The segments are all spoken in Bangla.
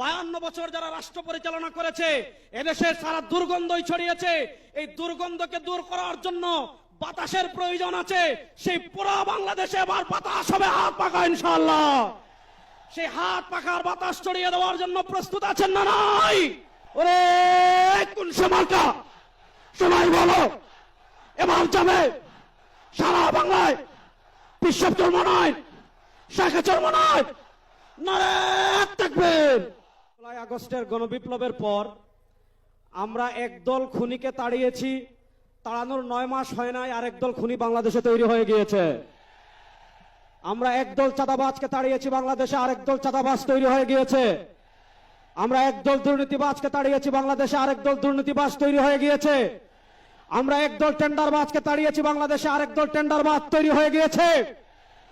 বছর যারা রাষ্ট্র পরিচালনা করেছে, এদেশের সারা দুর্গন্ধই ছড়িয়েছে। এই দুর্গন্ধকে দূর করার জন্য বাতাসের প্রয়োজন আছে। সেই পুরো বাংলাদেশে এবার বাতাস হবে হাত পাখা ইনশাআল্লাহ। সেই হাত পাখার বাতাস ছড়িয়ে দেওয়ার জন্য প্রস্তুত আছেন না নাই? ওরে কোন সমালকা সবাই বলো, এবার যাবে সারা বাংলায় বিশ্ব চর্মনায় শাখা চর্মনায় নারে থাকবেন। জুলাই আগস্টের গণবিপ্লবের পর আমরা একদল খুনিকে তাড়িয়েছি, তাড়ানোর 9 মাস হয় নাই আরেক দল খুনি বাংলাদেশে তৈরি হয়ে গিয়েছে। আমরা একদল চাঁদাবাজকে তাড়িয়েছি, বাংলাদেশে আরেক দল চাঁদাবাজ তৈরি হয়ে গিয়েছে। আমরা একদল দুর্নীতিবাজকে তাড়িয়েছি, বাংলাদেশে আরেক দল দুর্নীতিবাজ তৈরি হয়ে গিয়েছে। আমরা একদল টেন্ডারবাজকে তাড়িয়েছি, বাংলাদেশে আরেক দল টেন্ডারবাজ তৈরি হয়ে গিয়েছে।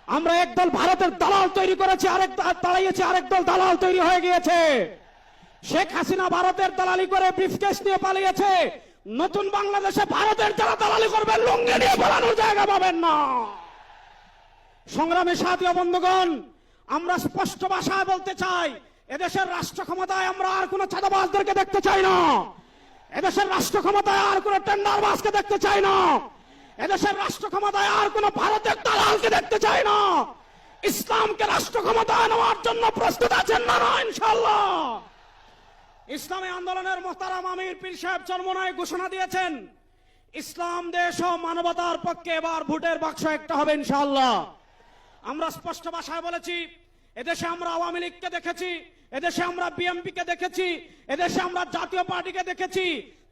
আমরা একদল ভারতের দালাল তৈরি করেছি, তাড়িয়েছি আরেক দল দালাল তৈরি হয়ে গিয়েছে। শেখ হাসিনা ভারতের দালালি করে ব্রিফকেস নিয়ে পালিয়েছে। নতুন বাংলাদেশে ভারতের যারা দালালি করবে লুঙ্গি নিয়ে পালানোর জায়গা পাবেন না। সংগ্রামী সাথী ও বন্ধুগণ, আমরা স্পষ্ট ভাষায় বলতে চাই, এদেশের রাষ্ট্র ক্ষমতায় আমরা আর কোন চাঁদাবাজদেরকে দেখতে চাই না। এদেশের রাষ্ট্র ক্ষমতায় আর কোন টেন্ডারবাজকে দেখতে চাই না। এদেশের রাষ্ট্র ক্ষমতায় আর কোন ভারতের দালালকে দেখতে চাই না। ইসলামকে রাষ্ট্র ক্ষমতায় নেওয়ার জন্য প্রস্তুত আছেন না ইনশাআল্লাহ? ইসলামী আন্দোলনের মোহতারাম আমির পীর সাহেব চরমনায় ঘোষণা দিয়েছেন, ইসলাম দেশ ও মানবতার পক্ষে এবার ভোটের বাক্স একটা হবে ইনশাআল্লাহ। আমরা স্পষ্ট ভাষায় বলেছি, এদেশে আমরা আওয়ামী লীগকে দেখেছি, এদেশে আমরা বিএনপি কে দেখেছি, এদেশে আমরা জাতীয় পার্টিকে দেখেছি।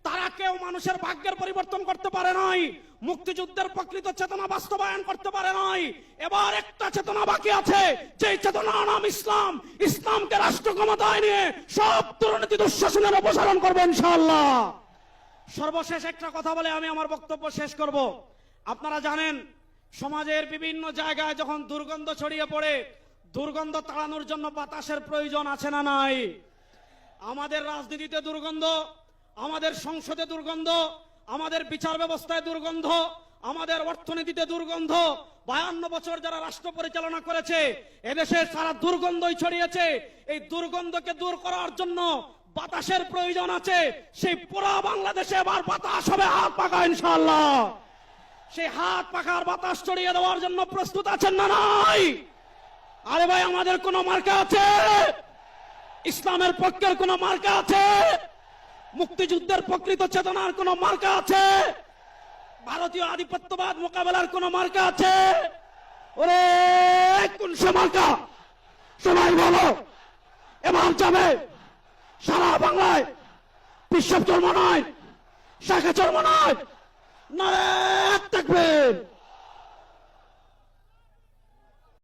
তারা কেউ মানুষের ভাগ্যের পরিবর্তন করতে পারে নাই, মুক্তিযুদ্ধের প্রকৃত চেতনা বাস্তবায়ন করতে পারে নাই। এবার একটা চেতনা বাকি আছে, যে চেতনার নাম ইসলাম। ইসলামকে রাষ্ট্র ক্ষমতায় নিয়ে সব দুর্নীতি দুঃশাসনের অপসারণ করবে ইনশাআল্লাহ। সর্বশেষ একটা কথা বলে আমি আমার বক্তব্য শেষ করব। আপনারা জানেন, সমাজের বিভিন্ন জায়গায় যখন দুর্গন্ধ ছড়িয়ে পড়ে, দুর্গন্ধ তাড়ানোর জন্য বাতাসের প্রয়োজন আছে না নাই? আমাদের রাজনীতিতে দুর্গন্ধ, আমাদের সংসদে দুর্গন্ধ, আমাদের বিচার ব্যবস্থায় দুর্গন্ধ, আমাদের অর্থনীতিতে দুর্গন্ধ। 52 বছর যারা রাষ্ট্র পরিচালনা করেছে, এদেশের সারা দুর্গন্ধই ছড়িয়েছে। এই দুর্গন্ধকে দূর করার জন্য বাতাসের প্রয়োজন আছে। সেই পুরো বাংলাদেশে এবার বাতাস হবে হাত পাখা ইনশাআল্লাহ। সেই হাত পাখার বাতাস ছড়িয়ে দেওয়ার জন্য প্রস্তুত আছেন না নাই? আরে ভাই, আমাদের কোন মার্কা আছে? ইসলামের পক্ষের কোন মার্কা আছে? মুক্তিযুদ্ধের প্রকৃত চেতনার কোন মার্কা আছে? ভারতীয় আধিপত্যবাদ মোকাবেলার কোন মার্কা আছে? ওরে কোন সে মার্কা সবাই বলো, এবার যাবে সারা বাংলায় বিশ্ব চর্মনায় শাখা চর্মনায় নারে থাকবেন।